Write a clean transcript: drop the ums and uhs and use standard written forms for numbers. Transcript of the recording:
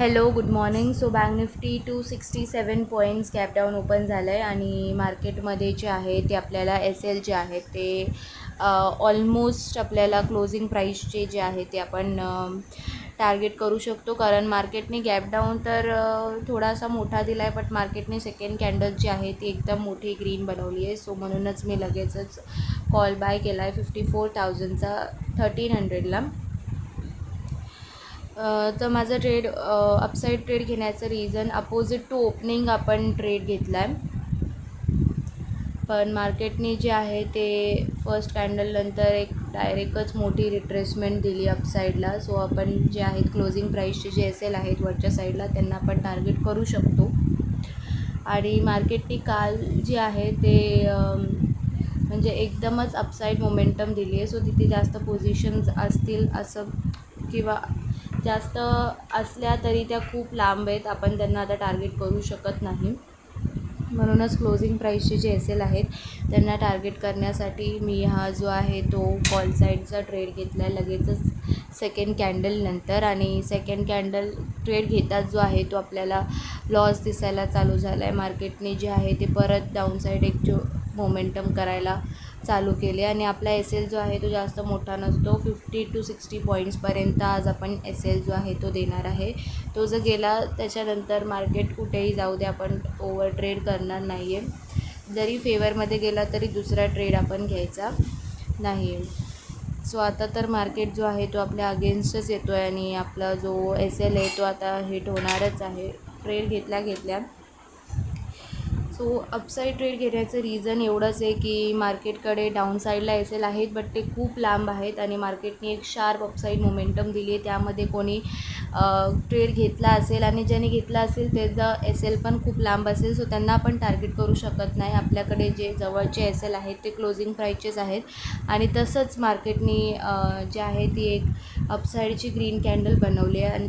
Hello, good morning. So bank Nifty 267 points gap down open झालं आहे आणि मार्केटमध्ये जे आहे ते आपल्याला एस एल जे आहे ते ऑलमोस्ट आपल्याला क्लोजिंग प्राईसचे जे आहे ते आपण टार्गेट करू शकतो. कारण मार्केटने गॅप डाऊन तर थोडासा मोठा दिला आहे, बट मार्केटने सेकंड कॅन्डल जी आहे ती एकदम मोठी ग्रीन बनवली आहे. सो म्हणूनच मी लगेचच कॉल बाय केला आहे 54,000चा 1300ला. तर माझा ट्रेड अपसाईड ट्रेड घेण्याचं रिझन अपोजिट टू ओपनिंग आपण ट्रेड घेतला आहे, पण मार्केटने जे आहे ते फर्स्ट कॅन्डलनंतर एक डायरेक्टच मोठी रिट्रेसमेंट दिली अपसाईडला. सो आपण जे आहेत क्लोजिंग प्राईसचे जे एस एल आहेत वरच्या साईडला त्यांना आपण टार्गेट करू शकतो. आणि मार्केटने काल जे आहे ते म्हणजे एकदमच अपसाईड मोमेंटम दिली आहे. सो तिथे जास्त पोझिशन्स असतील असं किंवा जास्त असल्या तरी त्या खूप लांब आहेत, आपण त्यांना आता टार्गेट करू शकत नाही. म्हणूनच क्लोजिंग प्राईसचे जे एस एल आहेत त्यांना टार्गेट करण्यासाठी मी हा जो आहे तो कॉल साईडचा ट्रेड घेतला आहे लगेचच सेकंड कॅन्डलनंतर. आणि सेकंड कॅन्डल ट्रेड घेताच जो आहे तो आपल्याला लॉस दिसायला चालू झाला आहे. मार्केटने जे आहे ते परत डाऊनसाईड एक जो मोमेंटम करायला चालू केले आणि आपला एस एल जो आहे तो जास्त मोठा नसतो. 50 to 60 पॉईंट्सपर्यंत आज आपण एस एल जो आहे तो देणार आहे. तो जर गेला त्याच्यानंतर मार्केट कुठेही जाऊ दे आपण ओव्हर ट्रेड करणार नाही आहे. जरी फेवरमध्ये गेला तरी दुसरा ट्रेड आपण घ्यायचा नाही आहे. सो आता तर मार्केट जो आहे तो आपल्या अगेन्स्टच येतो आहे आणि आपला जो एस एल आहे तो आता हिट होणारच आहे ट्रेड घेतल्या. सो अपसाईड ट्रेड घेण्याचं रिझन एवढंच आहे की मार्केटकडे डाऊन साईडला एस एल आहेत, बट ते खूप लांब आहेत आणि मार्केटने एक शार्प अपसाईड मोमेंटम दिली आहे. त्यामध्ये कोणी ट्रेड घेतला असेल आणि ज्याने घेतला असेल त्याचं एस एल पण खूप लांब असेल, सो त्यांना आपण टार्गेट करू शकत नाही. आपल्याकडे जे जवळचे एस एल आहेत ते क्लोजिंग प्राईसचेच आहेत. आणि तसंच मार्केटने जे आहे ती एक अपसाईडची ग्रीन कॅन्डल बनवली आहे आणि